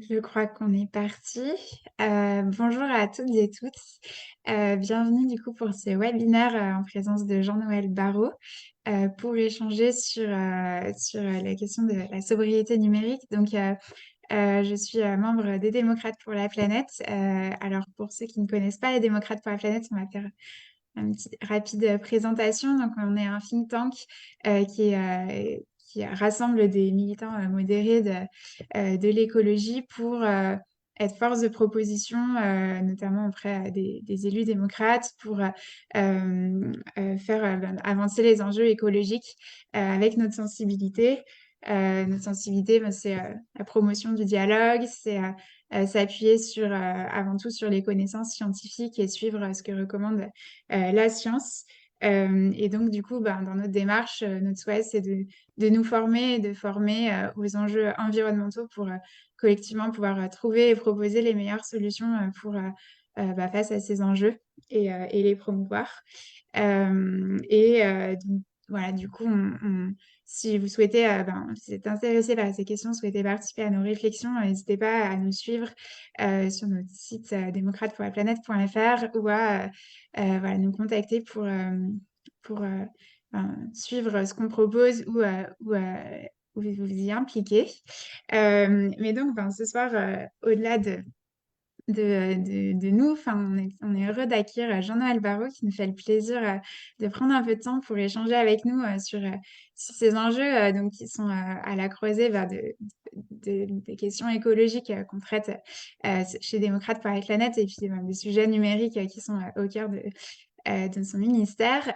Je crois qu'on est parti. Bonjour à toutes et tous. Bienvenue du coup pour ce webinaire en présence de Jean-Noël Barrot pour échanger sur la question de la sobriété numérique. Je suis membre des Démocrates pour la planète. Alors, pour ceux qui ne connaissent pas les Démocrates pour la planète, on va faire une petite rapide présentation. Donc, on est un think tank qui rassemble des militants modérés de l'écologie pour être force de proposition, notamment auprès des élus démocrates, pour faire avancer les enjeux écologiques avec notre sensibilité. Notre sensibilité, ben, c'est la promotion du dialogue, c'est s'appuyer avant tout sur les connaissances scientifiques et suivre ce que recommande la science. Et donc, du coup, ben, dans notre démarche, notre souhait, c'est de nous former et de former aux enjeux environnementaux pour collectivement pouvoir trouver et proposer les meilleures solutions face à ces enjeux et les promouvoir. Donc, voilà, du coup, si vous souhaitez, si vous êtes intéressé par ces questions, souhaitez participer à nos réflexions, n'hésitez pas à nous suivre sur notre site démocratepourlaplanète.fr ou à voilà, nous contacter pour suivre ce qu'on propose ou vous y impliquer. Mais donc, ben, ce soir, au-delà de nous. Enfin, on est heureux d'accueillir Jean-Noël Barrot qui nous fait le plaisir de prendre un peu de temps pour échanger avec nous sur ces enjeux donc, qui sont à la croisée des questions écologiques qu'on traite chez Démocrates pour la planète et puis des sujets numériques qui sont au cœur de son ministère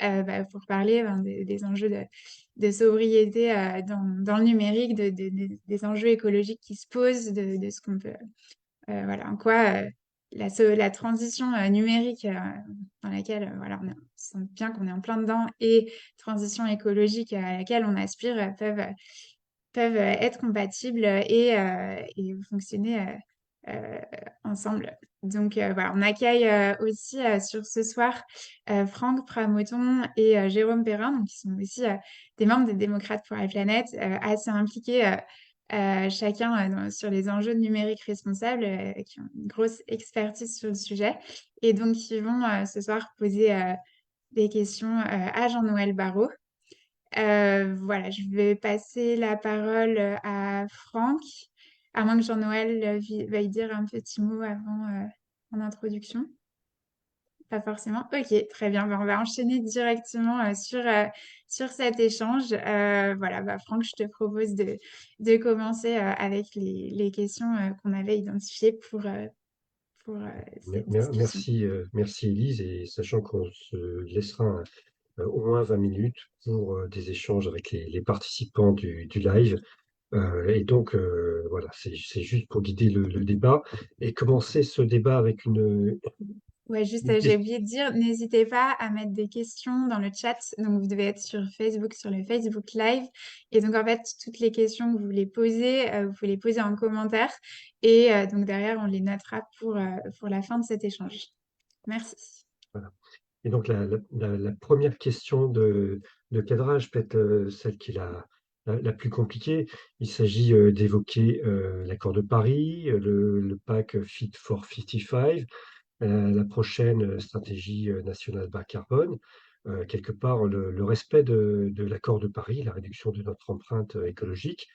pour parler des enjeux de sobriété dans le numérique, des enjeux écologiques qui se posent, de ce qu'on peut voilà, en quoi la transition numérique dans laquelle voilà, on sent bien qu'on est en plein dedans et transition écologique à laquelle on aspire peuvent être compatibles et fonctionner ensemble. Donc voilà, on accueille aussi sur ce soir Franck Pramoton et Jérôme Perrin, donc, qui sont aussi des membres des Démocrates pour la planète, assez impliqués chacun sur les enjeux numériques responsables, qui ont une grosse expertise sur le sujet, et donc qui vont ce soir poser des questions à Jean-Noël Barrot. Voilà, je vais passer la parole à Franck, à moins que Jean-Noël veuille dire un petit mot avant en introduction. Pas forcément. Ok, très bien. Ben, on va enchaîner directement sur cet échange. Voilà, Franck, je te propose de commencer avec les questions qu'on avait identifiées pour cette discussion. Merci Elise, et sachant qu'on se laissera au moins 20 minutes pour des échanges avec les participants du live. Voilà, c'est juste pour guider le débat et commencer ce débat avec Ouais, juste, une j'ai question. oublié de dire, n'hésitez pas à mettre des questions dans le chat. Donc, vous devez être sur Facebook, sur le Facebook Live. Et donc, en fait, toutes les questions que vous pouvez les poser en commentaire. Et donc, derrière, on les notera pour la fin de cet échange. Merci. Voilà. Et donc la première question de cadrage, peut-être celle qui est la plus compliquée, il s'agit d'évoquer l'accord de Paris, le pacte Fit for 55, la prochaine stratégie nationale bas carbone, quelque part le respect de l'accord de Paris, la réduction de notre empreinte écologique.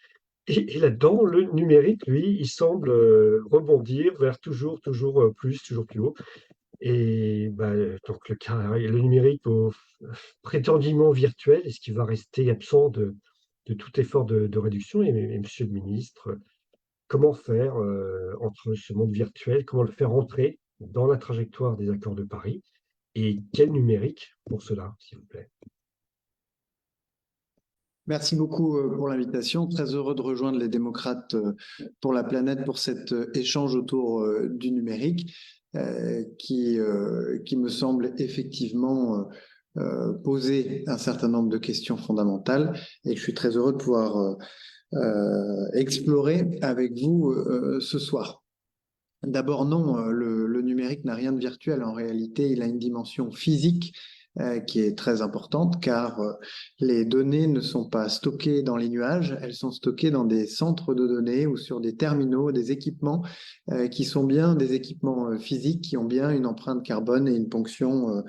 Et là-dedans, le numérique, lui, il semble rebondir vers toujours plus, toujours plus haut. Et donc le numérique prétendument virtuel, est-ce qu'il va rester absent de tout effort de réduction? Et Monsieur le ministre, comment faire entre ce monde virtuel, comment le faire entrer dans la trajectoire des accords de Paris? Et quel numérique pour cela, s'il vous plaît? Merci beaucoup pour l'invitation. Très heureux de rejoindre les démocrates pour la planète pour cet échange autour du numérique qui me semble effectivement poser un certain nombre de questions fondamentales et que je suis très heureux de pouvoir explorer avec vous ce soir. D'abord, non, le numérique n'a rien de virtuel. En réalité, il a une dimension physique qui est très importante car les données ne sont pas stockées dans les nuages, elles sont stockées dans des centres de données ou sur des terminaux, des équipements qui sont bien des équipements physiques, qui ont bien une empreinte carbone et une ponction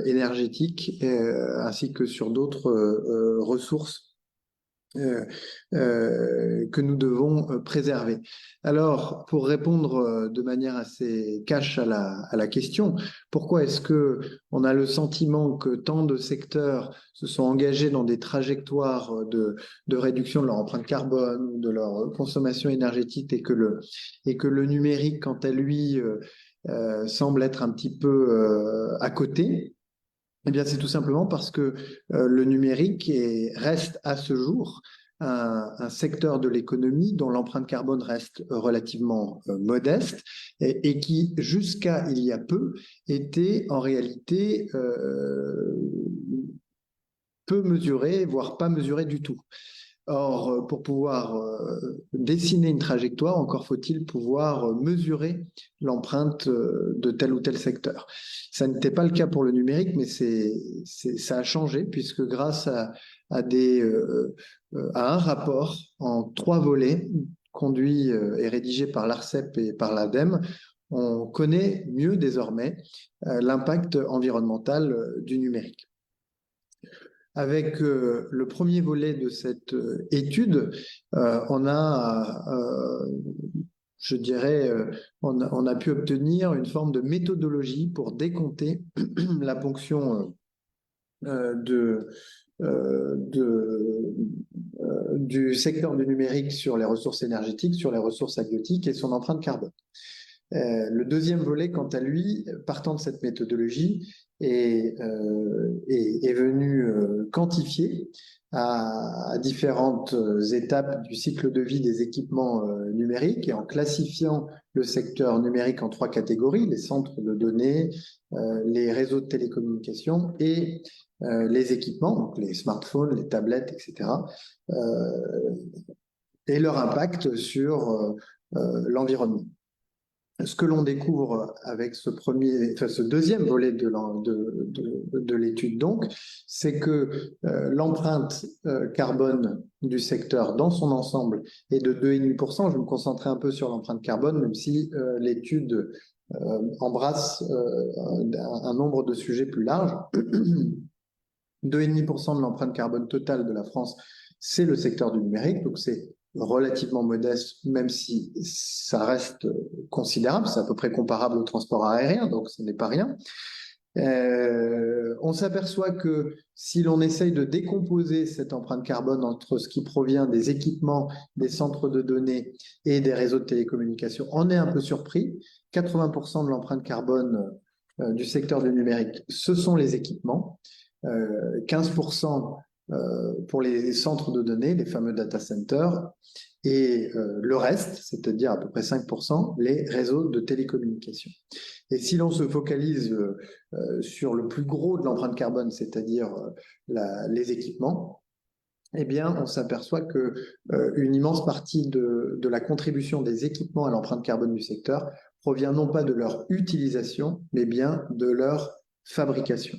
énergétique, ainsi que sur d'autres ressources que nous devons préserver. Alors, pour répondre de manière assez cash à la question, pourquoi est-ce que on a le sentiment que tant de secteurs se sont engagés dans des trajectoires de réduction de leur empreinte carbone, de leur consommation énergétique, et que le numérique, quant à lui, semble être un petit peu à côté? Eh bien, c'est tout simplement parce que le numérique reste à ce jour un secteur de l'économie dont l'empreinte carbone reste relativement modeste et qui, jusqu'à il y a peu, était en réalité peu mesuré, voire pas mesuré du tout. Or, pour pouvoir dessiner une trajectoire, encore faut-il pouvoir mesurer l'empreinte de tel ou tel secteur. Ça n'était pas le cas pour le numérique, mais ça a changé puisque grâce à un rapport en 3 volets conduit et rédigé par l'ARCEP et par l'ADEME, on connaît mieux désormais l'impact environnemental du numérique. Avec le premier volet de cette étude, on a, je dirais, on a pu obtenir une forme de méthodologie pour décompter la ponction du secteur du numérique sur les ressources énergétiques, sur les ressources halieutiques et son empreinte carbone. Le deuxième volet, quant à lui, partant de cette méthodologie, est venu quantifier à différentes étapes du cycle de vie des équipements numériques et en classifiant le secteur numérique en 3 catégories, les centres de données, les réseaux de télécommunications et les équipements, donc les smartphones, les tablettes, etc., et leur impact sur l'environnement. Ce que l'on découvre avec ce deuxième volet de l'étude, donc, c'est que l'empreinte carbone du secteur dans son ensemble est de 2,5%. Je vais me concentrer un peu sur l'empreinte carbone, même si l'étude embrasse un nombre de sujets plus large. 2,5% de l'empreinte carbone totale de la France, c'est le secteur du numérique, donc c'est relativement modeste, même si ça reste considérable, c'est à peu près comparable au transport aérien, donc ce n'est pas rien. On s'aperçoit que si l'on essaye de décomposer cette empreinte carbone entre ce qui provient des équipements, des centres de données et des réseaux de télécommunications, on est un peu surpris. 80% de l'empreinte carbone du secteur du numérique, ce sont les équipements. 15% pour les centres de données, les fameux data centers, et le reste, c'est-à-dire à peu près 5%, les réseaux de télécommunications. Et si l'on se focalise sur le plus gros de l'empreinte carbone, c'est-à-dire les équipements, eh bien, on s'aperçoit que une immense partie de la contribution des équipements à l'empreinte carbone du secteur provient non pas de leur utilisation, mais bien de leur fabrication.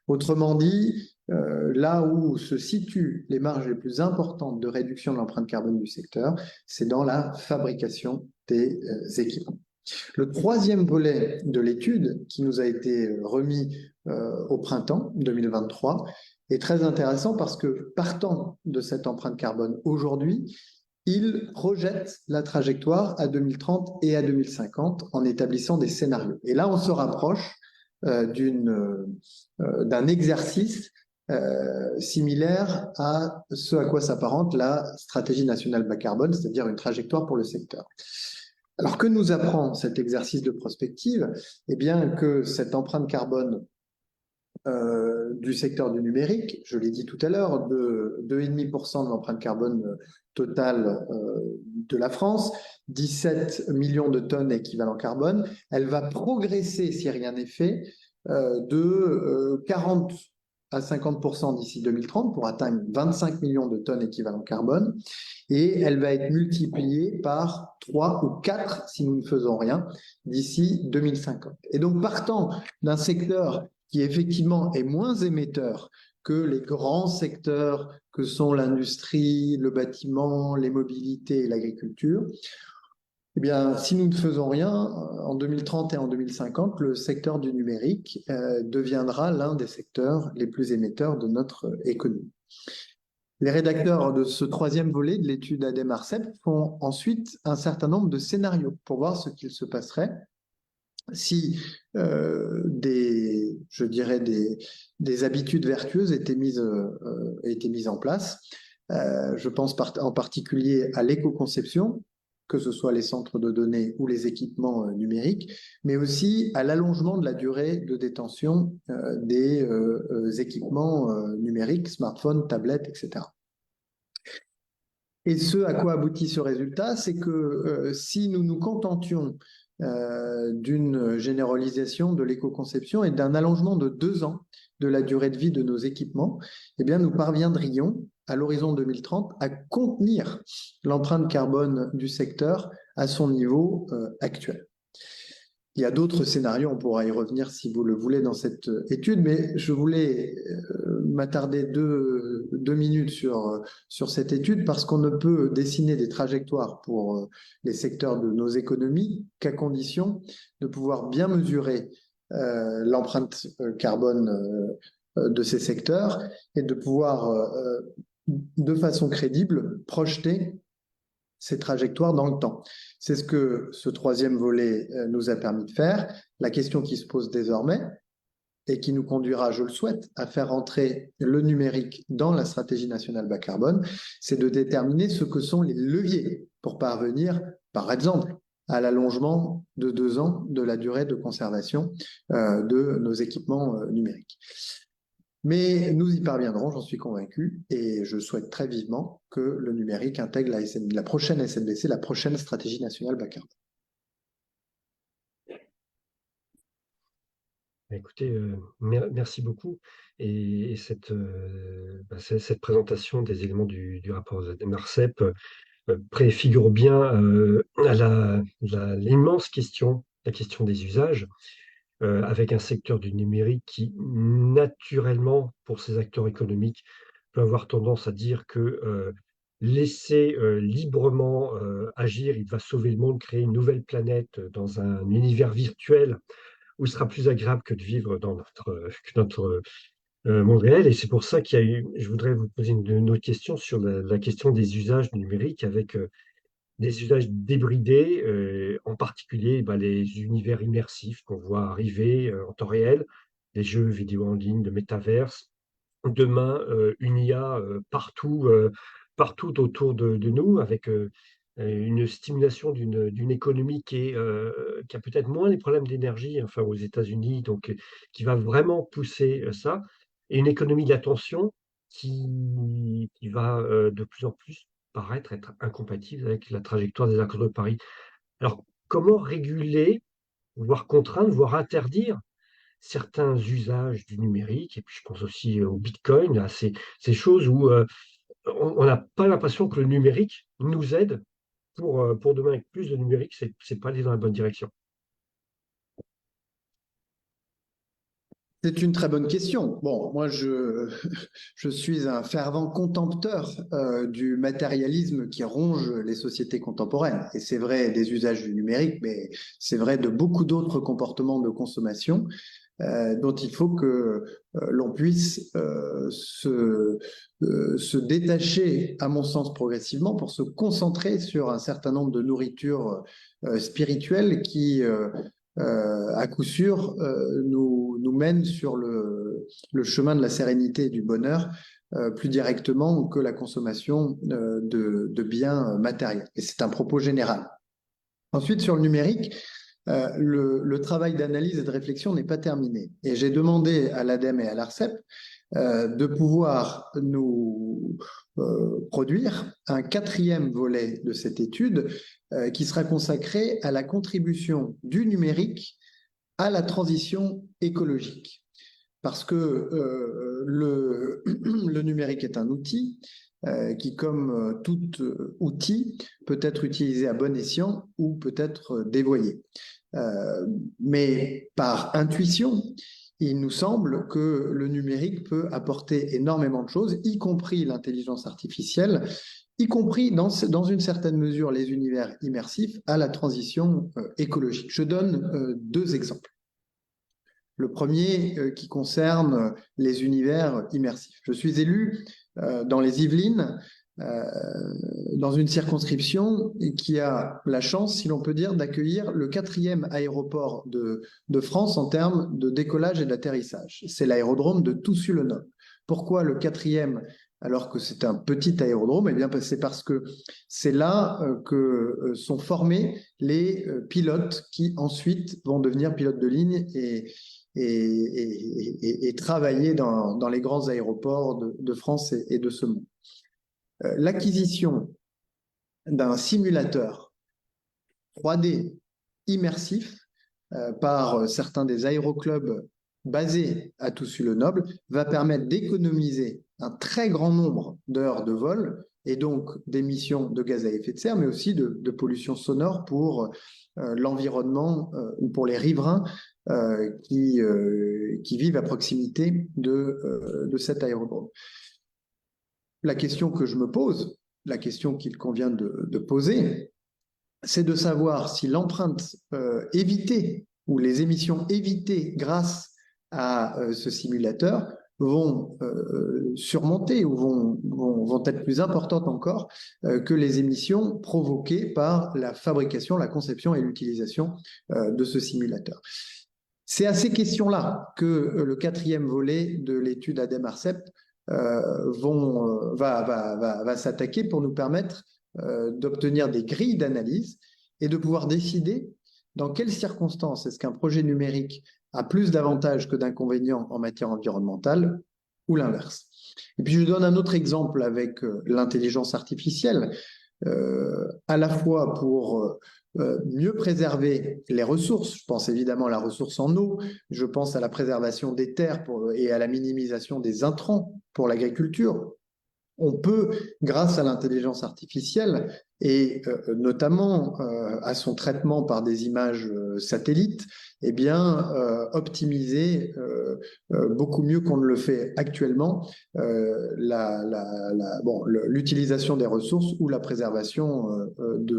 Autrement dit, là où se situent les marges les plus importantes de réduction de l'empreinte carbone du secteur, c'est dans la fabrication des équipements. Le troisième volet de l'étude, qui nous a été remis au printemps 2023, est très intéressant parce que, partant de cette empreinte carbone aujourd'hui, il projette la trajectoire à 2030 et à 2050 en établissant des scénarios. Et là, on se rapproche d'un exercice similaire à ce à quoi s'apparente la stratégie nationale bas carbone, c'est-à-dire une trajectoire pour le secteur. Alors, que nous apprend cet exercice de prospective? Eh bien, que cette empreinte carbone du secteur du numérique, je l'ai dit tout à l'heure, de 2,5% de l'empreinte carbone totale de la France, 17 millions de tonnes équivalent carbone, elle va progresser, si rien n'est fait, de 40 à 50% d'ici 2030 pour atteindre 25 millions de tonnes équivalent carbone, et elle va être multipliée par 3 ou 4 si nous ne faisons rien d'ici 2050. Et donc, partant d'un secteur qui effectivement est moins émetteur que les grands secteurs que sont l'industrie, le bâtiment, les mobilités et l'agriculture, eh bien, si nous ne faisons rien, en 2030 et en 2050, le secteur du numérique deviendra l'un des secteurs les plus émetteurs de notre économie. Les rédacteurs de ce troisième volet de l'étude ADEME-ARCEP font ensuite un certain nombre de scénarios pour voir ce qu'il se passerait si des habitudes vertueuses étaient mises en place. Je pense en particulier à l'éco-conception, que ce soit les centres de données ou les équipements numériques, mais aussi à l'allongement de la durée de détention des équipements numériques, smartphones, tablettes, etc. Et ce à quoi aboutit ce résultat, c'est que si nous nous contentions d'une généralisation de l'éco-conception et d'un allongement de 2 ans de la durée de vie de nos équipements, eh bien, nous parviendrions à l'horizon 2030 à contenir l'empreinte carbone du secteur à son niveau actuel. Il y a d'autres scénarios, on pourra y revenir si vous le voulez dans cette étude, mais je voulais m'attarder deux minutes sur cette étude parce qu'on ne peut dessiner des trajectoires pour les secteurs de nos économies qu'à condition de pouvoir bien mesurer l'empreinte carbone de ces secteurs et de pouvoir de façon crédible projeter ces trajectoires dans le temps. C'est ce que ce troisième volet nous a permis de faire. La question qui se pose désormais et qui nous conduira, je le souhaite, à faire entrer le numérique dans la stratégie nationale bas carbone, c'est de déterminer ce que sont les leviers pour parvenir, par exemple, à l'allongement de 2 ans de la durée de conservation de nos équipements numériques. Mais nous y parviendrons, j'en suis convaincu, et je souhaite très vivement que le numérique intègre la prochaine SNBC, la prochaine stratégie nationale bas carbone. Écoutez, merci beaucoup. Et cette présentation des éléments du rapport de Marcep préfigure bien à l'immense question, la question des usages, avec un secteur du numérique qui, naturellement, pour ces acteurs économiques, peut avoir tendance à dire que laisser librement agir, il va sauver le monde, créer une nouvelle planète dans un univers virtuel où il sera plus agréable que de vivre dans notre monde réel. Et c'est pour ça qu'il y a eu, je voudrais vous poser une autre question sur la question des usages du numérique avec des usages débridés, en particulier les univers immersifs qu'on voit arriver en temps réel, les jeux vidéo en ligne, le métaverse. Demain, une IA partout autour de nous, avec une stimulation d'une économie qui a peut-être moins les problèmes d'énergie, enfin aux États-Unis, donc qui va vraiment pousser ça, et une économie de l'attention qui va de plus en plus paraître être incompatible avec la trajectoire des accords de Paris. Alors, comment réguler, voire contraindre, voire interdire certains usages du numérique, et puis je pense aussi au Bitcoin, à ces choses où on n'a pas l'impression que le numérique nous aide pour demain. Avec plus de numérique, c'est pas aller dans la bonne direction. C'est une très bonne question. Bon, moi, je suis un fervent contempteur du matérialisme qui ronge les sociétés contemporaines. Et c'est vrai des usages du numérique, mais c'est vrai de beaucoup d'autres comportements de consommation dont il faut que l'on puisse se détacher, à mon sens, progressivement pour se concentrer sur un certain nombre de nourritures spirituelles qui à coup sûr, nous mène sur le chemin de la sérénité et du bonheur plus directement que la consommation de biens matériels. Et c'est un propos général. Ensuite, sur le numérique, le travail d'analyse et de réflexion n'est pas terminé. Et j'ai demandé à l'ADEME et à l'ARCEP de pouvoir nous produire un 4e volet de cette étude qui sera consacré à la contribution du numérique à la transition écologique. Parce que le numérique est un outil qui, comme tout outil, peut être utilisé à bon escient ou peut être dévoyé. Mais par intuition, il nous semble que le numérique peut apporter énormément de choses, y compris l'intelligence artificielle, y compris dans une certaine mesure les univers immersifs à la transition écologique. Je donne 2 exemples. Le premier qui concerne les univers immersifs. Je suis élu dans les Yvelines, dans une circonscription qui a la chance, si l'on peut dire, d'accueillir le 4e aéroport de France en termes de décollage et d'atterrissage. C'est l'aérodrome de Toussus-le-Noble. Pourquoi le 4e alors que c'est un petit aérodrome? Eh bien, c'est parce que c'est là que sont formés les pilotes qui ensuite vont devenir pilotes de ligne et travailler dans les grands aéroports de France et de ce monde. L'acquisition d'un simulateur 3D immersif par certains des aéroclubs basés à Toussus-le-Noble va permettre d'économiser un très grand nombre d'heures de vol et donc d'émissions de gaz à effet de serre, mais aussi de pollution sonore pour l'environnement ou pour les riverains qui vivent à proximité de cet aérodrome. La question que je me pose, la question qu'il convient de poser, c'est de savoir si l'empreinte évitée ou les émissions évitées grâce à ce simulateur vont surmonter ou vont être plus importantes encore que les émissions provoquées par la fabrication, la conception et l'utilisation de ce simulateur. C'est à ces questions-là que le 4e volet de l'étude ADEME-ARCEP va s'attaquer pour nous permettre d'obtenir des grilles d'analyse et de pouvoir décider dans quelles circonstances est-ce qu'un projet numérique a plus d'avantages que d'inconvénients en matière environnementale ou l'inverse. Et puis je donne un autre exemple avec l'intelligence artificielle, à la fois pour mieux préserver les ressources. Je pense évidemment à la ressource en eau, je pense à la préservation des terres et à la minimisation des intrants pour l'agriculture. On peut, grâce à l'intelligence artificielle et notamment à son traitement par des images satellites, eh bien, optimiser beaucoup mieux qu'on ne le fait actuellement l'utilisation des ressources ou la préservation de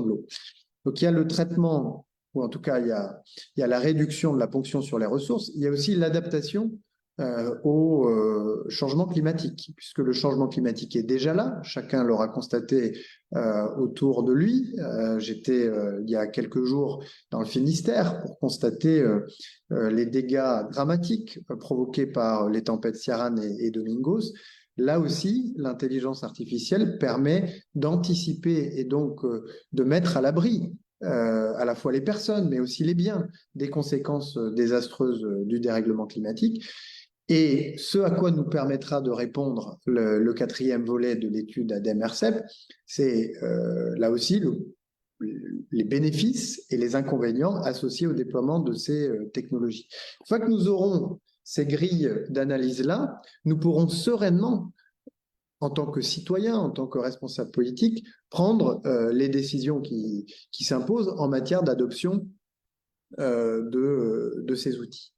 l'eau. Donc il y a le traitement, ou en tout cas il y a la réduction de la ponction sur les ressources, il y a aussi l'adaptation au changement climatique, puisque le changement climatique est déjà là, chacun l'aura constaté autour de lui. J'étais il y a quelques jours dans le Finistère pour constater les dégâts dramatiques provoqués par les tempêtes Ciarán et Domingos. Là aussi, l'intelligence artificielle permet d'anticiper et donc de mettre à l'abri à la fois les personnes, mais aussi les biens, des conséquences désastreuses du dérèglement climatique. Et ce à quoi nous permettra de répondre le 4e volet de l'étude ADEME-ARCEP, c'est là aussi les bénéfices et les inconvénients associés au déploiement de ces technologies. Une fois que nous aurons ces grilles d'analyse-là, nous pourrons sereinement, en tant que citoyens, en tant que responsables politiques, prendre les décisions qui s'imposent en matière d'adoption de ces outils.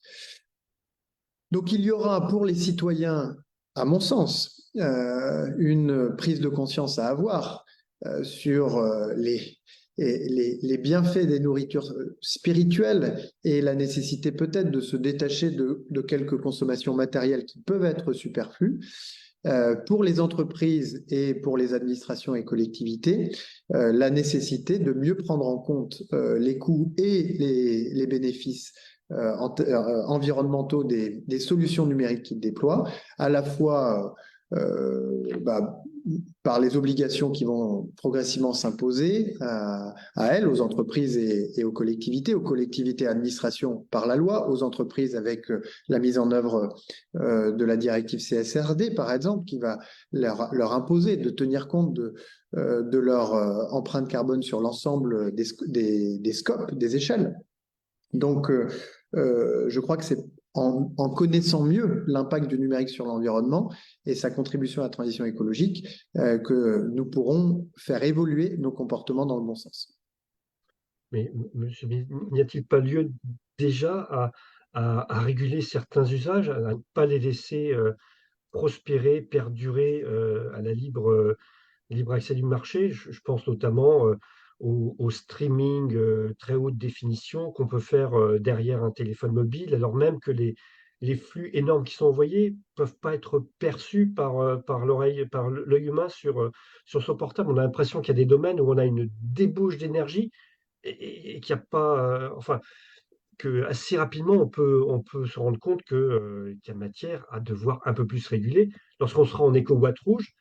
Donc il y aura pour les citoyens, à mon sens, une prise de conscience à avoir sur les bienfaits des nourritures spirituelles et la nécessité peut-être de se détacher de quelques consommations matérielles qui peuvent être superflues. Pour les entreprises et pour les administrations et collectivités, la nécessité de mieux prendre en compte les coûts et les bénéfices environnementaux des solutions numériques qu'ils déploient, à la fois par les obligations qui vont progressivement s'imposer à elles, aux entreprises et aux collectivités et administrations par la loi, aux entreprises avec la mise en œuvre de la directive CSRD, par exemple, qui va leur imposer de tenir compte de leur empreinte carbone sur l'ensemble des scopes, des échelles. Donc, je crois que c'est en connaissant mieux l'impact du numérique sur l'environnement et sa contribution à la transition écologique que nous pourrons faire évoluer nos comportements dans le bon sens. Mais n'y a-t-il pas lieu déjà à réguler certains usages, à ne pas les laisser prospérer, perdurer à la libre accès du marché. Je pense notamment au streaming très haute définition qu'on peut faire derrière un téléphone mobile, alors même que les flux énormes qui sont envoyés peuvent pas être perçus par l'oreille, par l'œil humain sur son portable. On a l'impression qu'il y a des domaines où on a une débauche d'énergie et qu'il n'y a pas, enfin, que assez rapidement on peut se rendre compte qu'il y a matière à devoir un peu plus réguler. Lorsqu'on sera en éco-boîte rouge,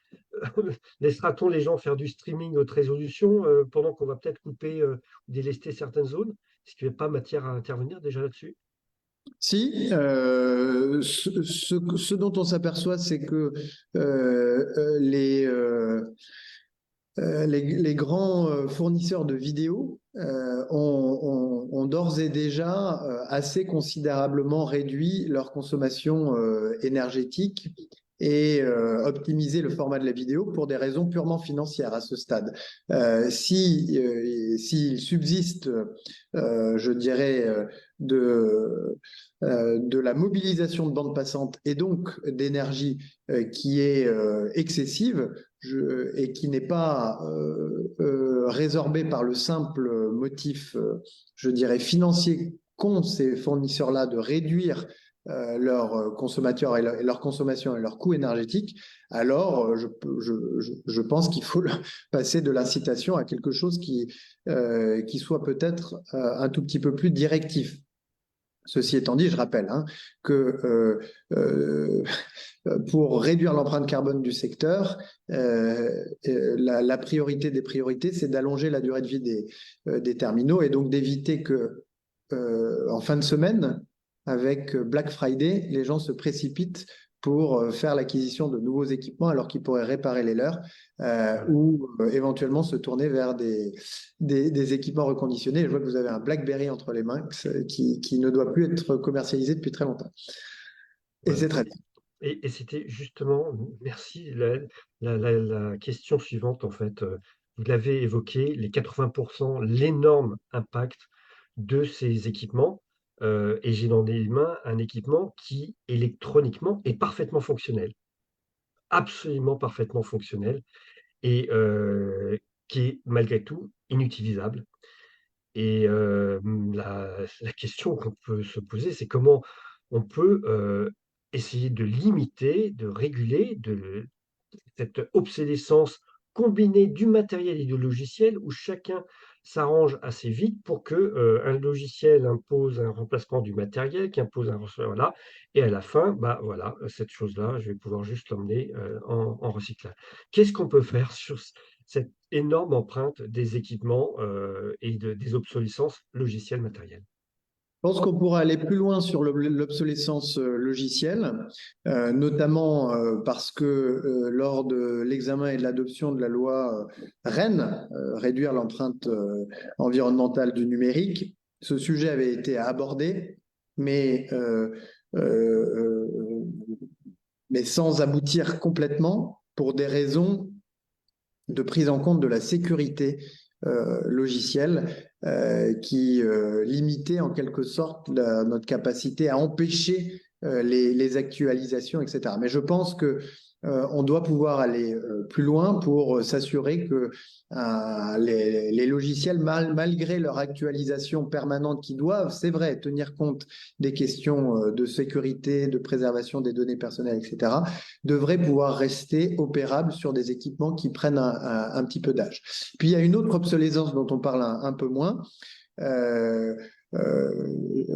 laissera-t-on les gens faire du streaming haute résolution pendant qu'on va peut-être couper ou délester certaines zones? Est-ce qu'il n'y a pas matière à intervenir déjà là-dessus? Si, ce dont on s'aperçoit, c'est que les grands fournisseurs de vidéos ont d'ores et déjà assez considérablement réduit leur consommation énergétique et optimisé le format de la vidéo pour des raisons purement financières à ce stade. S'il subsiste, je dirais, de la mobilisation de bande passante et donc d'énergie qui est excessive, et qui n'est pas résorbé par le simple motif, je dirais, financier qu'ont ces fournisseurs-là de réduire leurs consommateurs et leur consommation et leur coût énergétique, alors je pense qu'il faut passer de l'incitation à quelque chose qui soit peut-être un tout petit peu plus directif. Ceci étant dit, je rappelle que pour réduire l'empreinte carbone du secteur, la priorité des priorités, c'est d'allonger la durée de vie des terminaux et donc d'éviter que, en fin de semaine, avec Black Friday, les gens se précipitent pour faire l'acquisition de nouveaux équipements alors qu'ils pourraient réparer les leurs ou éventuellement se tourner vers des équipements reconditionnés. Je vois que vous avez un BlackBerry entre les mains qui ne doit plus être commercialisé depuis très longtemps. Et Voilà. c'est très bien. Et c'était justement, merci, la question suivante, en fait. Vous l'avez évoqué, les 80%, l'énorme impact de ces équipements. Et j'ai dans les mains un équipement qui, électroniquement, est parfaitement fonctionnel, absolument parfaitement fonctionnel, et qui est malgré tout inutilisable. Et la question qu'on peut se poser, c'est comment on peut essayer de limiter, de réguler cette obsolescence combinée du matériel et du logiciel où chacun s'arrange assez vite pour que un logiciel impose un remplacement du matériel, qui impose un voilà, et à la fin, bah voilà, cette chose-là, je vais pouvoir juste l'emmener en recyclage. Qu'est-ce qu'on peut faire sur cette énorme empreinte des équipements et des obsolescences logicielles matérielles? Je pense qu'on pourra aller plus loin sur l'obsolescence logicielle, notamment parce que lors de l'examen et de l'adoption de la loi REEN, réduire l'empreinte environnementale du numérique, ce sujet avait été abordé, mais, euh, mais sans aboutir complètement pour des raisons de prise en compte de la sécurité logicielle qui limitait en quelque sorte notre capacité à empêcher les actualisations, etc. Mais je pense que on doit pouvoir aller plus loin pour s'assurer que les logiciels, malgré leur actualisation permanente, qui doivent, c'est vrai, tenir compte des questions de sécurité, de préservation des données personnelles, etc., devraient pouvoir rester opérables sur des équipements qui prennent un petit peu d'âge. Puis il y a une autre obsolescence dont on parle un peu moins, euh,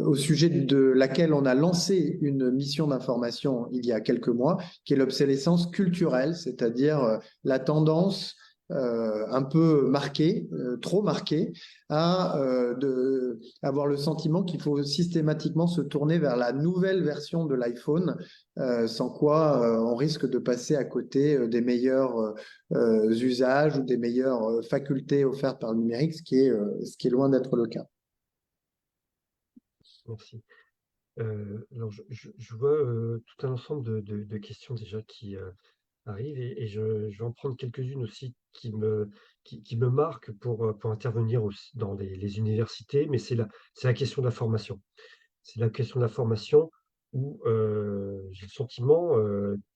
au sujet de laquelle on a lancé une mission d'information il y a quelques mois, qui est l'obsolescence culturelle, c'est-à-dire la tendance un peu marquée, trop marquée, à avoir le sentiment qu'il faut systématiquement se tourner vers la nouvelle version de l'iPhone, sans quoi on risque de passer à côté des meilleurs usages ou des meilleures facultés offertes par le numérique, ce qui est loin d'être le cas. Merci. Alors, je vois tout un ensemble de questions déjà qui arrivent et je vais en prendre quelques-unes aussi qui me marquent pour intervenir aussi dans les universités, mais c'est la question de la formation. c'est la question de la formation où j'ai le sentiment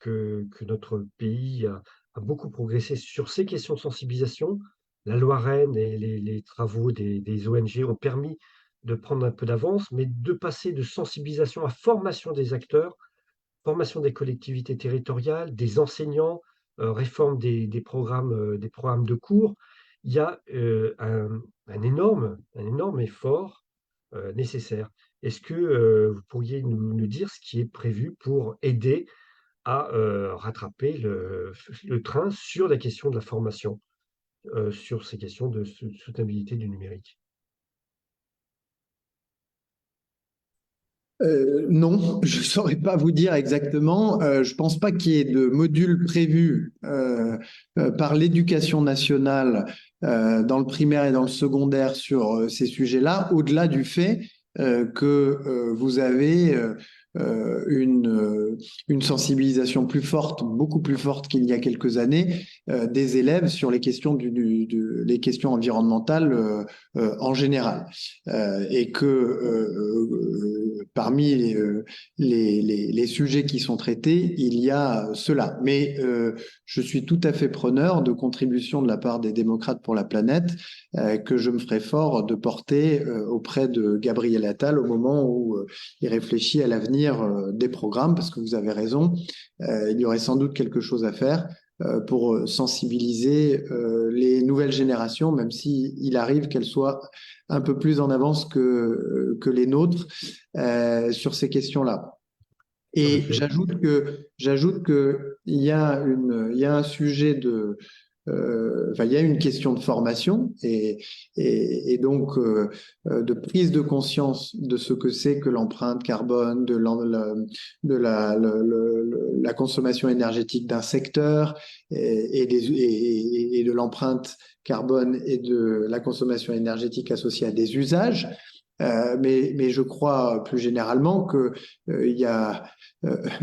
que notre pays a beaucoup progressé sur ces questions de sensibilisation. La loi Rennes et les travaux des ONG ont permis de prendre un peu d'avance, mais de passer de sensibilisation à formation des acteurs, formation des collectivités territoriales, des enseignants, réforme des programmes de cours. Il y a un énorme effort nécessaire. Est-ce que vous pourriez nous dire ce qui est prévu pour aider à rattraper le train sur la question de la formation, sur ces questions de soutenabilité du numérique? Non, je ne saurais pas vous dire exactement. Je pense pas qu'il y ait de module prévu par l'éducation nationale dans le primaire et dans le secondaire sur ces sujets-là, au-delà du fait que vous avez une sensibilisation plus forte, beaucoup plus forte qu'il y a quelques années, des élèves sur les questions, les questions environnementales en général. Et que parmi les sujets qui sont traités, il y a cela. Mais je suis tout à fait preneur de contributions de la part des démocrates pour la planète que je me ferai fort de porter auprès de Gabriel Attal au moment où il réfléchit à l'avenir des programmes, parce que vous avez raison, il y aurait sans doute quelque chose à faire pour sensibiliser les nouvelles générations, même s'il arrive qu'elles soient un peu plus en avance que les nôtres sur ces questions-là. Et j'ajoute que il y a un sujet de il y a une question de formation et donc de prise de conscience de ce que c'est que l'empreinte carbone, de la consommation énergétique d'un secteur et de l'empreinte carbone et de la consommation énergétique associée à des usages. Mais je crois plus généralement qu'il y a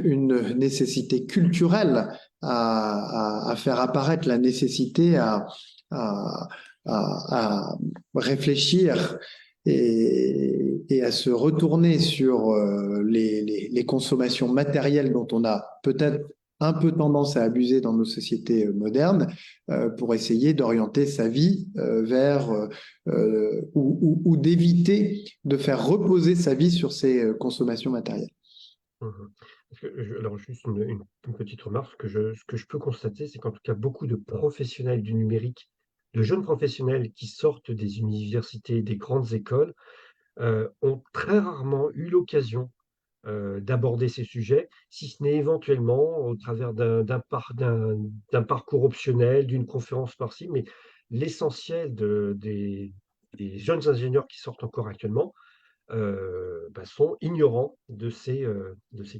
une nécessité culturelle à faire apparaître la nécessité à réfléchir et à se retourner sur les consommations matérielles dont on a peut-être un peu tendance à abuser dans nos sociétés modernes pour essayer d'orienter sa vie vers ou d'éviter de faire reposer sa vie sur ces consommations matérielles. Mmh. Parce que alors juste une petite remarque, ce que je peux constater, c'est qu'en tout cas beaucoup de professionnels du numérique, de jeunes professionnels qui sortent des universités, des grandes écoles, ont très rarement eu l'occasion d'aborder ces sujets, si ce n'est éventuellement au travers d'un parcours optionnel, d'une conférence par-ci, mais l'essentiel des jeunes ingénieurs qui sortent encore actuellement sont ignorants de ces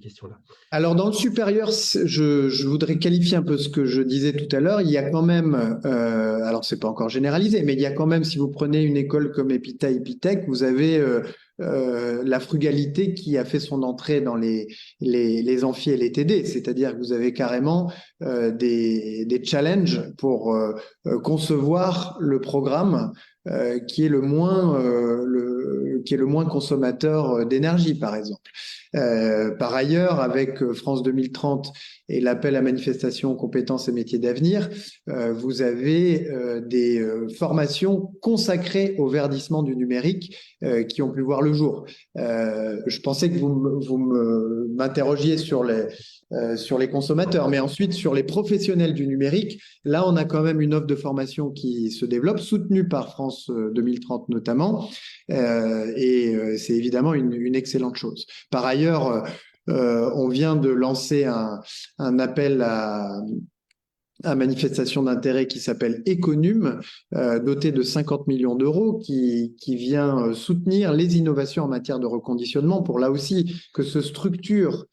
questions-là. Alors, dans le supérieur, je voudrais qualifier un peu ce que je disais tout à l'heure. Il y a quand même, alors c'est pas encore généralisé, mais il y a quand même, si vous prenez une école comme Epitech, vous avez la frugalité qui a fait son entrée dans les amphis et les TD, c'est-à-dire que vous avez carrément des challenges pour concevoir le programme qui est le moins consommateur d'énergie, par exemple. Par ailleurs, avec France 2030 et l'appel à manifestation compétences et métiers d'avenir, vous avez des formations consacrées au verdissement du numérique qui ont pu voir le jour. Je pensais que vous m'interrogiez sur les consommateurs, mais ensuite sur les professionnels du numérique. Là, on a quand même une offre de formation qui se développe, soutenue par France 2030 notamment, et c'est évidemment une excellente chose. Par ailleurs, on vient de lancer un appel à manifestation d'intérêt qui s'appelle Econum, doté de 50 millions d'euros, qui vient soutenir les innovations en matière de reconditionnement pour là aussi que se structure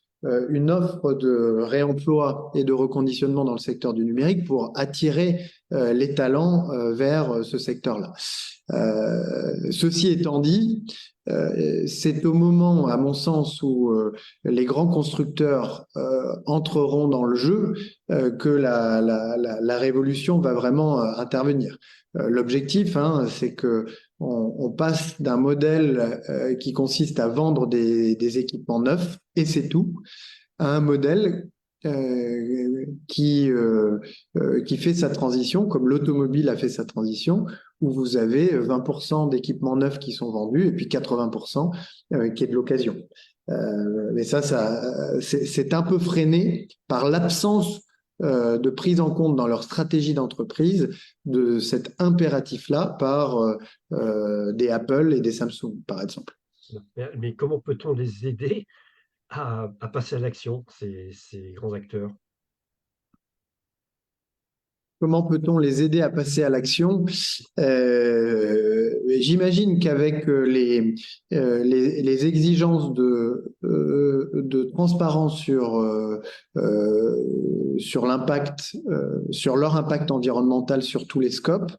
une offre de réemploi et de reconditionnement dans le secteur du numérique pour attirer les talents vers ce secteur-là. Ceci étant dit, c'est au moment, à mon sens, où les grands constructeurs entreront dans le jeu que la révolution va vraiment intervenir. L'objectif, c'est que on passe d'un modèle qui consiste à vendre des équipements neufs, et c'est tout, à un modèle qui fait sa transition, comme l'automobile a fait sa transition, où vous avez 20% d'équipements neufs qui sont vendus et puis 80% qui est de l'occasion. Mais ça c'est un peu freiné par l'absence de prise en compte dans leur stratégie d'entreprise de cet impératif-là par des Apple et des Samsung, par exemple. Mais comment peut-on les aider à passer à l'action, ces grands acteurs? Comment peut-on les aider à passer à l'action? J'imagine qu'avec les exigences de transparence sur l'impact, sur leur impact environnemental sur tous les scopes,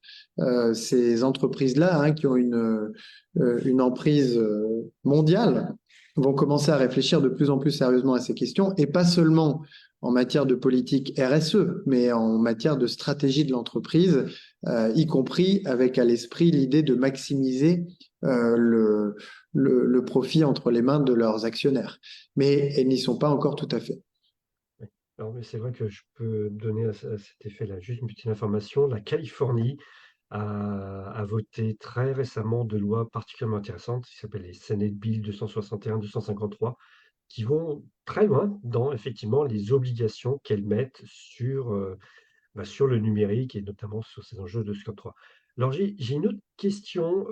ces entreprises-là, hein, qui ont une emprise mondiale, vont commencer à réfléchir de plus en plus sérieusement à ces questions, et pas seulement en matière de politique RSE, mais en matière de stratégie de l'entreprise, y compris avec à l'esprit l'idée de maximiser le profit entre les mains de leurs actionnaires. Mais elles n'y sont pas encore tout à fait. Alors, mais c'est vrai que je peux donner à cet effet-là juste une petite information. La Californie a voté très récemment deux lois particulièrement intéressantes, qui s'appellent les Senate Bill 261-253, qui vont très loin dans effectivement les obligations qu'elles mettent sur le numérique et notamment sur ces enjeux de Scope 3. Alors j'ai une autre question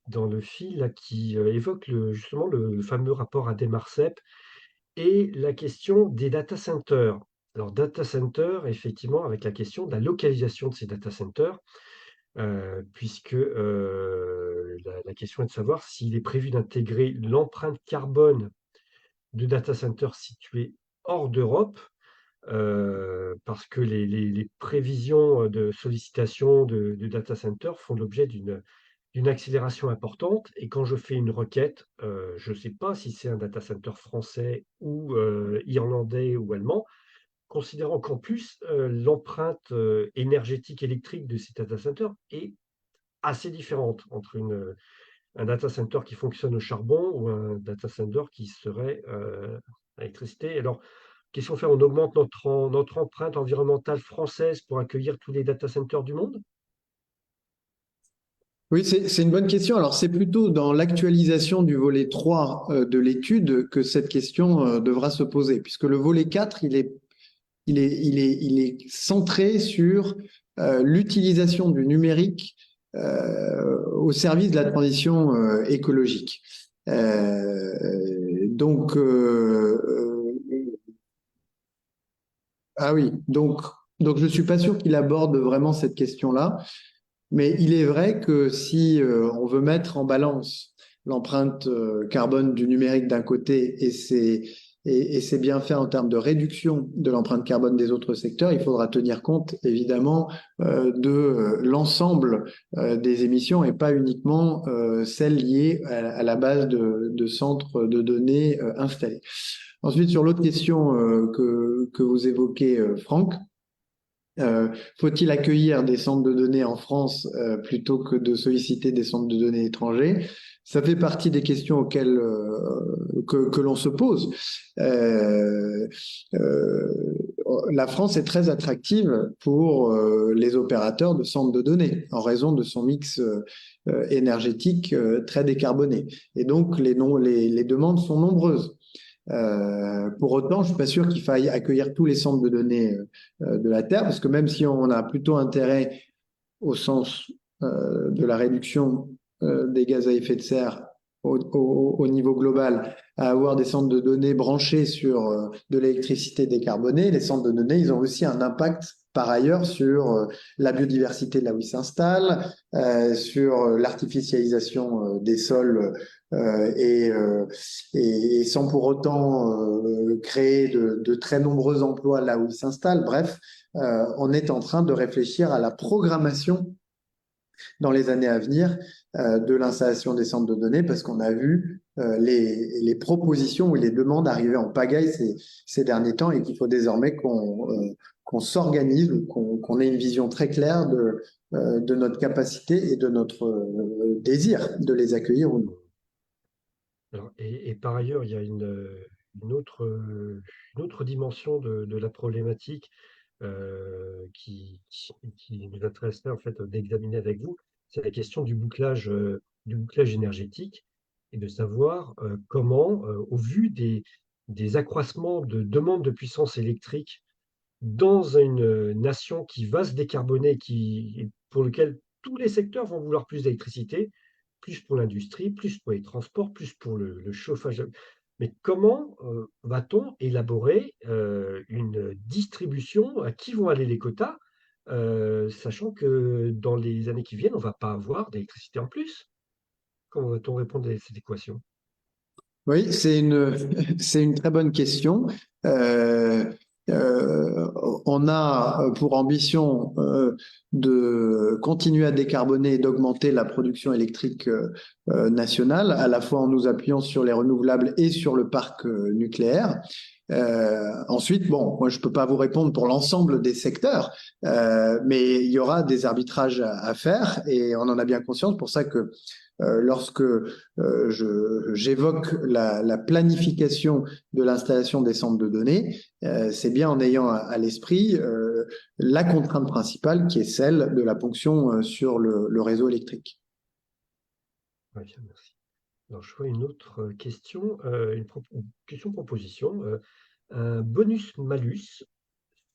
dans le fil là, qui évoque justement le fameux rapport ADEME-ARCEP et la question des data centers. Alors data center, effectivement, avec la question de la localisation de ces data centers, puisque la question est de savoir s'il est prévu d'intégrer l'empreinte carbone de data centers situés hors d'Europe, parce que les prévisions de sollicitation de data centers font l'objet d'une accélération importante. Et quand je fais une requête, je ne sais pas si c'est un data center français ou irlandais ou allemand, considérant qu'en plus, l'empreinte énergétique électrique de ces data centers est assez différente entre un data center qui fonctionne au charbon ou un data center qui serait à l'électricité. Alors, qu'est-ce qu'on fait? On augmente notre empreinte environnementale française pour accueillir tous les data centers du monde? Oui, c'est une bonne question. Alors, c'est plutôt dans l'actualisation du volet 3 de l'étude que cette question devra se poser, puisque le volet 4, il est centré sur l'utilisation du numérique au service de la transition écologique. Donc, ah oui, donc je ne suis pas sûr qu'il aborde vraiment cette question-là. Mais il est vrai que si on veut mettre en balance l'empreinte carbone du numérique d'un côté et ses bienfaits en termes de réduction de l'empreinte carbone des autres secteurs, il faudra tenir compte évidemment de l'ensemble des émissions et pas uniquement celles liées à la base de centres de données installés. Ensuite, sur l'autre question que vous évoquez, Franck, faut-il accueillir des centres de données en France plutôt que de solliciter des centres de données étrangers? Ça fait partie des questions auxquelles que l'on se pose. La France est très attractive pour les opérateurs de centres de données en raison de son mix énergétique très décarboné. Et donc, les demandes sont nombreuses. Pour autant, je suis pas sûr qu'il faille accueillir tous les centres de données de la Terre, parce que même si on a plutôt intérêt au sens de la réduction des gaz à effet de serre au niveau global, à avoir des centres de données branchés sur de l'électricité décarbonée, les centres de données, ils ont aussi un impact par ailleurs sur la biodiversité de là où ils s'installent, sur l'artificialisation des sols et sans pour autant créer de très nombreux emplois là où ils s'installent. Bref, on est en train de réfléchir à la programmation dans les années à venir de l'installation des centres de données parce qu'on a vu les propositions ou les demandes arriver en pagaille ces derniers temps et qu'il faut désormais qu'on qu'on s'organise, qu'on ait une vision très claire de notre capacité et de notre désir de les accueillir ou non. Alors, et par ailleurs, il y a une autre, une autre dimension de la problématique qui nous intéresserait en fait d'examiner avec vous, c'est la question du bouclage énergétique et de savoir comment, au vu des accroissements de demande de puissance électrique dans une nation qui va se décarboner, pour lequel tous les secteurs vont vouloir plus d'électricité, plus pour l'industrie, plus pour les transports, plus pour le chauffage. Mais comment va-t-on élaborer une distribution? À qui vont aller les quotas? Sachant que dans les années qui viennent, on ne va pas avoir d'électricité en plus. Comment va-t-on répondre à cette équation? Oui, c'est une très bonne question. Euh, on a pour ambition de continuer à décarboner et d'augmenter la production électrique nationale, à la fois en nous appuyant sur les renouvelables et sur le parc nucléaire. Ensuite, bon, moi je peux pas vous répondre pour l'ensemble des secteurs, mais il y aura des arbitrages à faire et on en a bien conscience. Pour ça que lorsque j'évoque la planification de l'installation des centres de données, c'est bien en ayant à l'esprit la contrainte principale qui est celle de la ponction sur le réseau électrique. Ouais, bien, merci. Alors, je vois une autre question, une question-proposition. Un bonus-malus,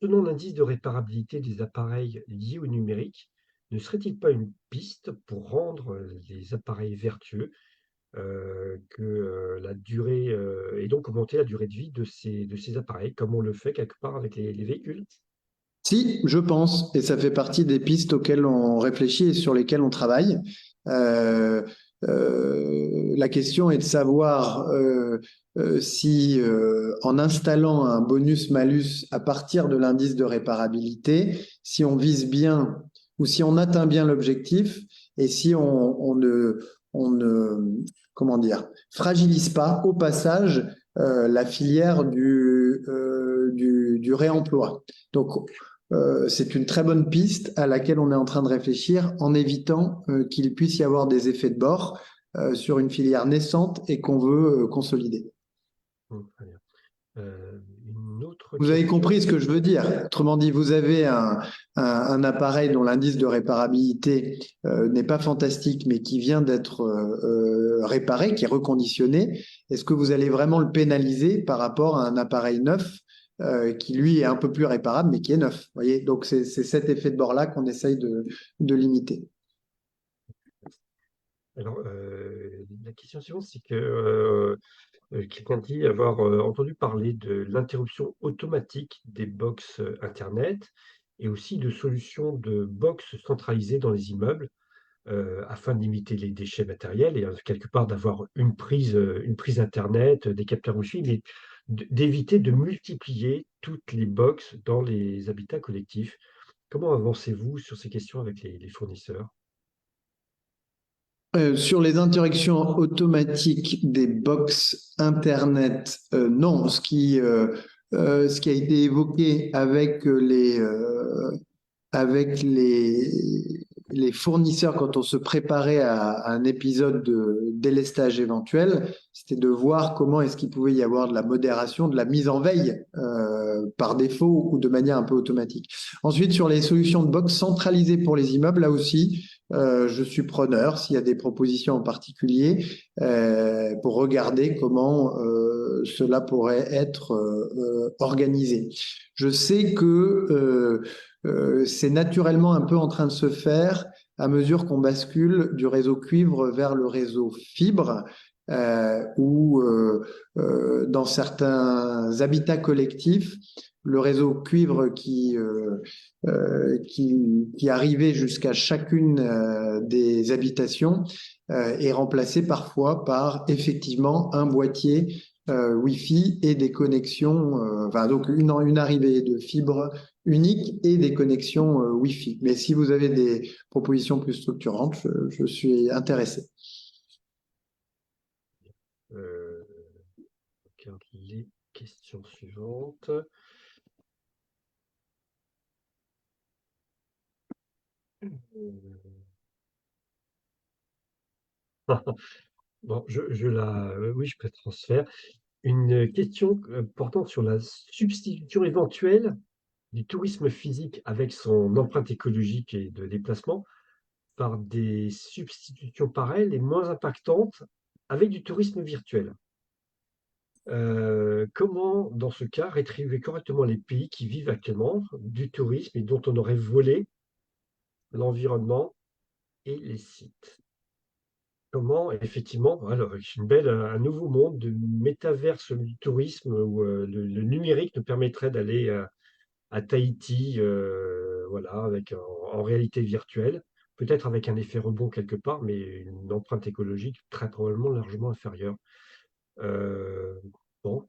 selon l'indice de réparabilité des appareils liés au numérique, ne serait-il pas une piste pour rendre les appareils vertueux, que la durée, et donc augmenter la durée de vie de ces appareils, comme on le fait quelque part avec les véhicules? Si, je pense, et ça fait partie des pistes auxquelles on réfléchit et sur lesquelles on travaille. Euh, la question est de savoir si, en installant un bonus-malus à partir de l'indice de réparabilité, si on vise bien ou si on atteint bien l'objectif et si on ne, comment dire, fragilise pas au passage la filière du réemploi. Donc, c'est une très bonne piste à laquelle on est en train de réfléchir en évitant qu'il puisse y avoir des effets de bord sur une filière naissante et qu'on veut consolider. Très bien. Une autre Vous avez question. compris ce que je veux dire. Autrement dit, vous avez un appareil dont l'indice de réparabilité n'est pas fantastique, mais qui vient d'être réparé, qui est reconditionné. Est-ce que vous allez vraiment le pénaliser par rapport à un appareil neuf qui, lui, est un peu plus réparable, mais qui est neuf? Vous voyez, donc c'est cet effet de bord-là qu'on essaye de limiter. Alors, la question suivante, c'est que quelqu'un dit avoir entendu parler de l'interruption automatique des box Internet et aussi de solutions de box centralisées dans les immeubles afin de limiter les déchets matériels et quelque part d'avoir une prise Internet, des capteurs Wi-Fi, mais d'éviter de multiplier toutes les box dans les habitats collectifs. Comment avancez-vous sur ces questions avec les fournisseurs? Sur les interactions automatiques des box Internet, non. Ce qui a été évoqué avec les fournisseurs quand on se préparait à un épisode de délestage éventuel, c'était de voir comment est-ce qu'il pouvait y avoir de la modération, de la mise en veille par défaut ou de manière un peu automatique. Ensuite, sur les solutions de box centralisées pour les immeubles, là aussi, je suis preneur s'il y a des propositions en particulier pour regarder comment cela pourrait être organisé. Je sais que c'est naturellement un peu en train de se faire à mesure qu'on bascule du réseau cuivre vers le réseau fibre, où dans certains habitats collectifs, le réseau cuivre qui arrivait jusqu'à chacune des habitations est remplacé parfois par effectivement un boîtier Wi-Fi et des connexions, enfin donc une arrivée de fibre unique et des connexions Wi-Fi. Mais si vous avez des propositions plus structurantes, je suis intéressé. Euh, regarde les questions suivantes. Bon, oui, je peux transférer. Une question portant sur la substitution éventuelle du tourisme physique avec son empreinte écologique et de déplacement par des substitutions pareilles et moins impactantes avec du tourisme virtuel. Comment, dans ce cas, rétribuer correctement les pays qui vivent actuellement du tourisme et dont on aurait volé l'environnement et les sites? Comment, effectivement, alors, un nouveau monde de métaverse du tourisme où le numérique nous permettrait d'aller à Tahiti, voilà, en réalité virtuelle, peut-être avec un effet rebond quelque part, mais une empreinte écologique très probablement largement inférieure. Euh, bon,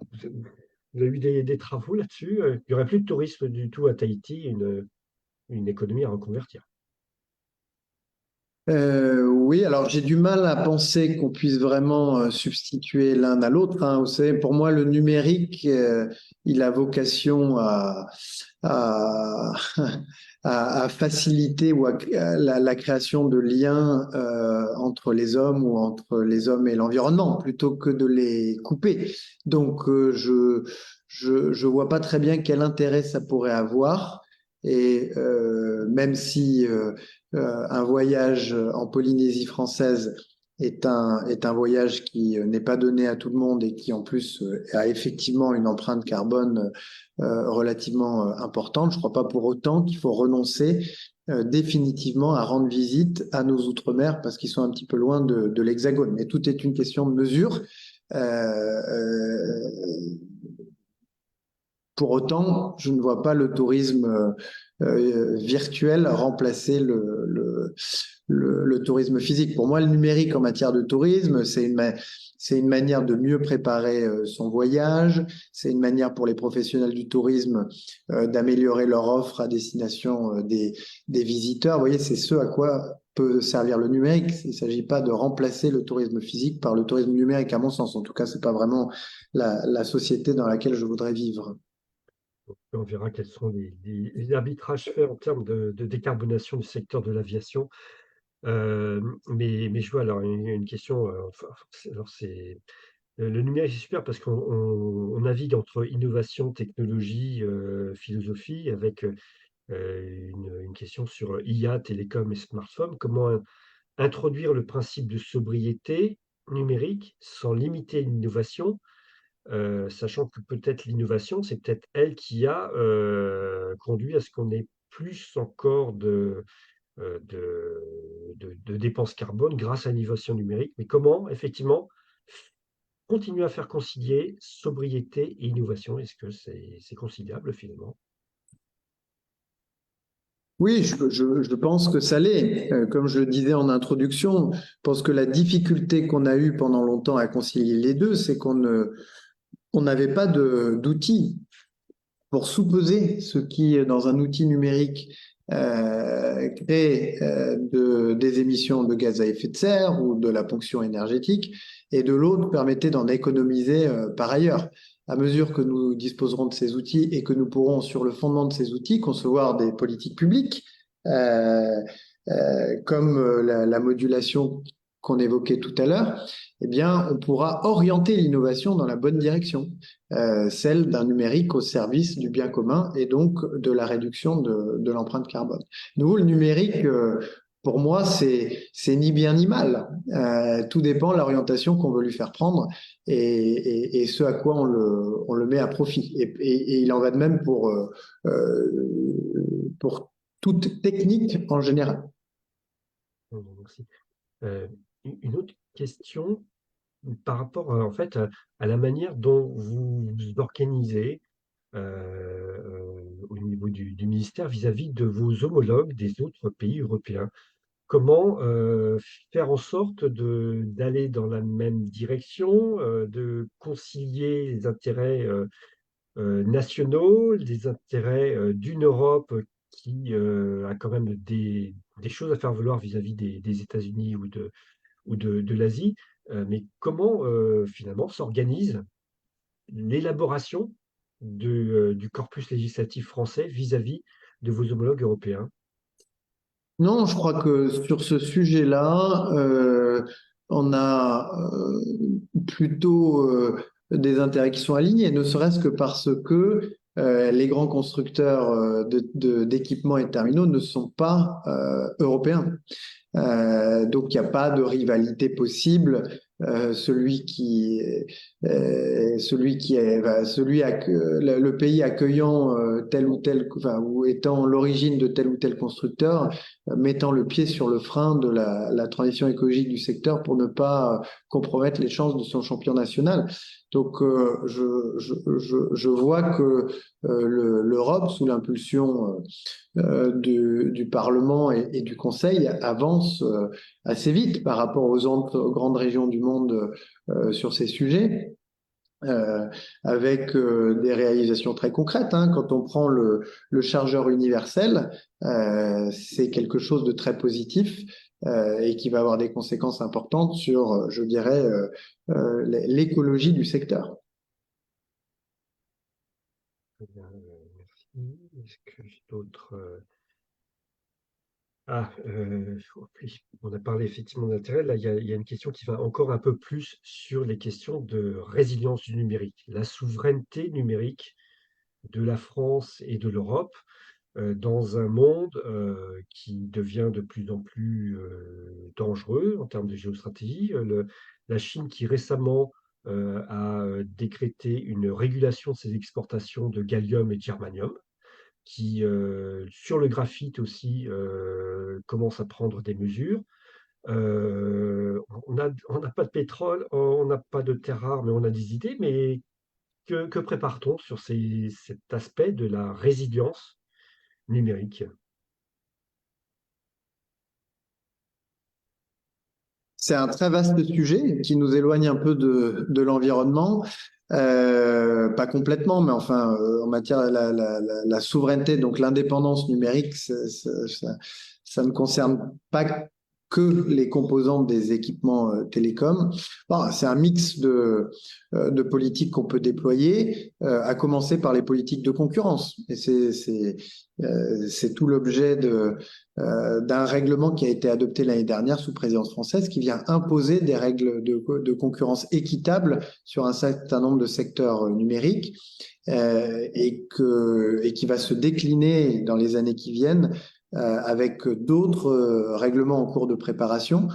vous avez eu des travaux là-dessus? Il n'y aurait plus de tourisme du tout à Tahiti, une économie à reconvertir. Oui, alors j'ai du mal à penser qu'on puisse vraiment substituer l'un à l'autre, hein. Vous savez, pour moi, le numérique, il a vocation à, à faciliter la création de liens entre les hommes ou entre les hommes et l'environnement, plutôt que de les couper. Donc, je vois pas très bien quel intérêt ça pourrait avoir. Et même si un voyage en Polynésie française est un voyage qui n'est pas donné à tout le monde et qui en plus a effectivement une empreinte carbone relativement importante. Je ne crois pas pour autant qu'il faut renoncer définitivement à rendre visite à nos outre-mer parce qu'ils sont un petit peu loin de l'Hexagone. Mais tout est une question de mesure. Euh, euh, pour autant, je ne vois pas le tourisme virtuel remplacer le tourisme physique. Pour moi, le numérique en matière de tourisme, c'est une manière de mieux préparer son voyage, c'est une manière pour les professionnels du tourisme d'améliorer leur offre à destination des visiteurs. Vous voyez, c'est ce à quoi peut servir le numérique. Il ne s'agit pas de remplacer le tourisme physique par le tourisme numérique, à mon sens. En tout cas, c'est pas vraiment la société dans laquelle je voudrais vivre. On verra quels sont les arbitrages faits en termes de décarbonation du secteur de l'aviation. Mais je vois alors une question. Enfin, le numérique, c'est super parce qu'on navigue entre innovation, technologie, philosophie, avec une question sur IA, télécom et smartphone. Comment introduire le principe de sobriété numérique sans limiter l'innovation, sachant que peut-être l'innovation, c'est peut-être elle qui a conduit à ce qu'on ait plus encore de dépenses carbone grâce à l'innovation numérique. Mais comment, effectivement, continuer à faire concilier sobriété et innovation? Est-ce que c'est conciliable finalement? Oui, je pense que ça l'est. Comme je le disais en introduction, je pense que la difficulté qu'on a eue pendant longtemps à concilier les deux, c'est on n'avait pas d'outils pour sous-peser ce qui, dans un outil numérique, crée des émissions de gaz à effet de serre ou de la ponction énergétique, et de l'autre permettait d'en économiser par ailleurs. À mesure que nous disposerons de ces outils et que nous pourrons, sur le fondement de ces outils, concevoir des politiques publiques, euh, comme la modulation qu'on évoquait tout à l'heure, eh bien, on pourra orienter l'innovation dans la bonne direction, celle d'un numérique au service du bien commun et donc de la réduction de l'empreinte carbone. Nous, le numérique, pour moi, c'est ni bien ni mal. Tout dépend de l'orientation qu'on veut lui faire prendre et ce à quoi on le met à profit. Et il en va de même pour toute technique en général. Merci. Euh, une autre question par rapport en fait à la manière dont vous vous organisez au niveau du ministère vis-à-vis de vos homologues des autres pays européens. Comment faire en sorte d'aller dans la même direction, de concilier les intérêts nationaux, les intérêts d'une Europe qui a quand même des choses à faire valoir vis-à-vis des États-Unis ou de l'Asie, mais comment finalement s'organise l'élaboration du corpus législatif français vis-à-vis de vos homologues européens? Non, je crois que sur ce sujet-là, on a plutôt des intérêts qui sont alignés, ne serait-ce que parce que les grands constructeurs d'équipements et de terminaux ne sont pas européens. Donc, il n'y a pas de rivalité possible. Le pays accueillant tel ou tel, enfin, ou étant l'origine de tel ou tel constructeur, mettant le pied sur le frein de la transition écologique du secteur pour ne pas compromettre les chances de son champion national. Donc, je vois que l'Europe, sous l'impulsion du Parlement et du Conseil avance assez vite par rapport aux autres grandes régions du monde sur ces sujets. Avec des réalisations très concrètes. Hein. Quand on prend le chargeur universel, c'est quelque chose de très positif et qui va avoir des conséquences importantes sur, je dirais, l'écologie du secteur. Très bien, merci. Est-ce que j'ai d'autres... Ah, oui, on a parlé effectivement d'intérêt. Là, il y a une question qui va encore un peu plus sur les questions de résilience du numérique, la souveraineté numérique de la France et de l'Europe dans un monde qui devient de plus en plus dangereux en termes de géostratégie. La Chine qui récemment a décrété une régulation de ses exportations de gallium et de germanium qui, sur le graphite aussi, commence à prendre des mesures. On n'a pas de pétrole, on n'a pas de terres rares, mais on a des idées. Mais que prépare-t-on sur cet aspect de la résilience numérique? C'est un très vaste sujet qui nous éloigne un peu de l'environnement. Pas complètement, mais enfin, en matière de la souveraineté, donc l'indépendance numérique, ça ne concerne pas que les composantes des équipements télécoms. Bon, c'est un mix de politiques qu'on peut déployer, à commencer par les politiques de concurrence. Et c'est tout l'objet d'un règlement qui a été adopté l'année dernière sous présidence française, qui vient imposer des règles de concurrence équitables sur un certain nombre de secteurs numériques et qui va se décliner dans les années qui viennent avec d'autres règlements en cours de préparation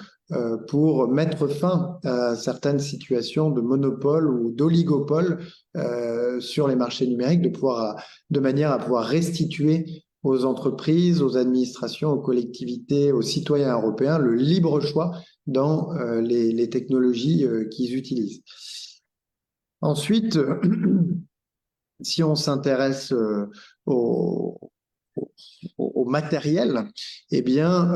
pour mettre fin à certaines situations de monopole ou d'oligopole sur les marchés numériques, de manière à pouvoir restituer aux entreprises, aux administrations, aux collectivités, aux citoyens européens le libre choix dans les technologies qu'ils utilisent. Ensuite, si on s'intéresse au matériel, eh bien,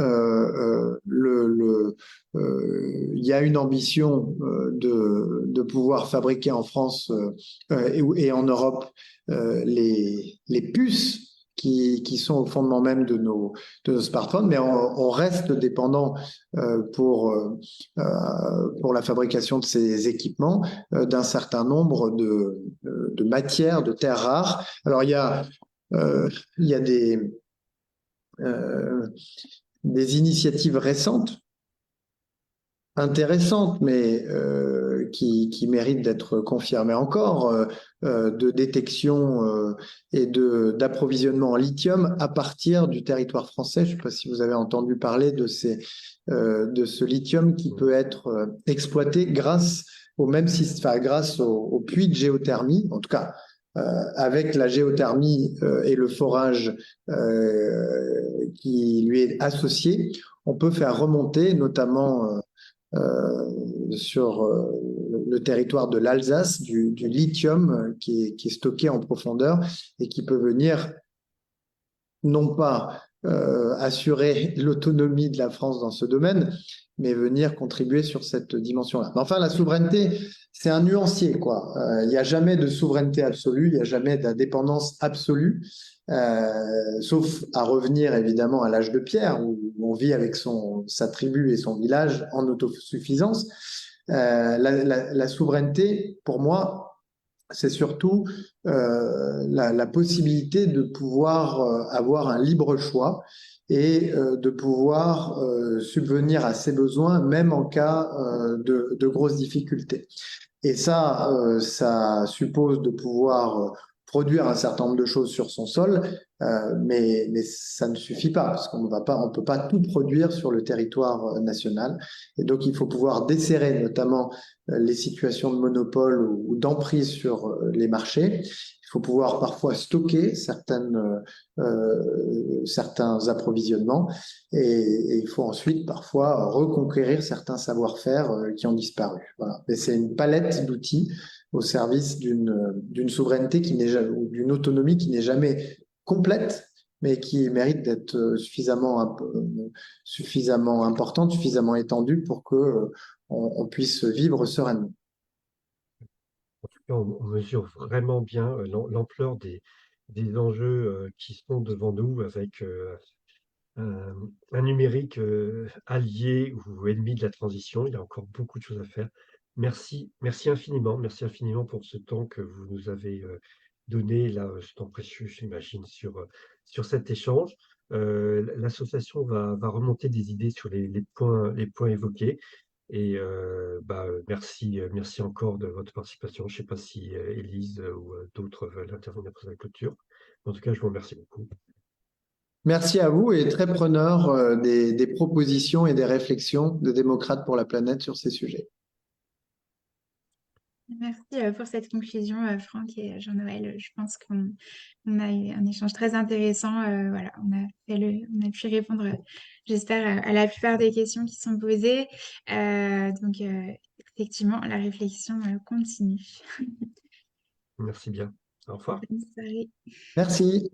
il y a une ambition de pouvoir fabriquer en France et en Europe les puces qui sont au fondement même de nos smartphones, mais on reste dépendant pour la fabrication de ces équipements d'un certain nombre de matières, de terres rares. Alors, il y a des initiatives récentes intéressantes, mais qui méritent d'être confirmées encore, de détection et d'approvisionnement en lithium à partir du territoire français. Je ne sais pas si vous avez entendu parler de ce lithium qui peut être exploité grâce au puits de géothermie, en tout cas avec la géothermie et le forage qui lui est associé, on peut faire remonter notamment sur le territoire de l'Alsace du lithium qui est stocké en profondeur et qui peut venir non pas assurer l'autonomie de la France dans ce domaine, mais venir contribuer sur cette dimension-là. Mais enfin, la souveraineté, c'est un nuancier, quoi. Il n'y a jamais de souveraineté absolue, il n'y a jamais d'indépendance absolue, sauf à revenir évidemment à l'âge de pierre, où on vit avec sa tribu et son village en autosuffisance. La souveraineté, pour moi, c'est surtout la possibilité de pouvoir avoir un libre choix et de pouvoir subvenir à ses besoins, même en cas de grosses difficultés. Et ça suppose de pouvoir produire un certain nombre de choses sur son sol, mais ça ne suffit pas, parce on peut pas tout produire sur le territoire national. Et donc, il faut pouvoir desserrer notamment les situations de monopole ou d'emprise sur les marchés. Il faut pouvoir parfois stocker certains approvisionnements et il faut ensuite parfois reconquérir certains savoir-faire qui ont disparu. Voilà. Mais c'est une palette d'outils au service d'une souveraineté ou d'une autonomie qui n'est jamais complète, mais qui mérite d'être suffisamment importante, suffisamment étendue pour que on puisse vivre sereinement. En tout cas, on mesure vraiment bien l'ampleur des enjeux qui sont devant nous avec un numérique allié ou ennemi de la transition. Il y a encore beaucoup de choses à faire. Merci infiniment pour ce temps que vous nous avez donné, là, ce temps précieux, j'imagine, sur cet échange. L'association va remonter des idées sur les points évoqués. Et merci encore de votre participation. Je ne sais pas si Élise ou d'autres veulent intervenir pour la clôture. En tout cas, je vous remercie beaucoup. Merci à vous et très preneur des propositions et des réflexions de Démocrates pour la planète sur ces sujets. Merci pour cette conclusion, Franck et Jean-Noël. Je pense qu'on a eu un échange très intéressant. Voilà, on a pu répondre, j'espère, à la plupart des questions qui sont posées. Donc, effectivement, la réflexion continue. Merci bien. Au revoir. Bonne soirée. Merci.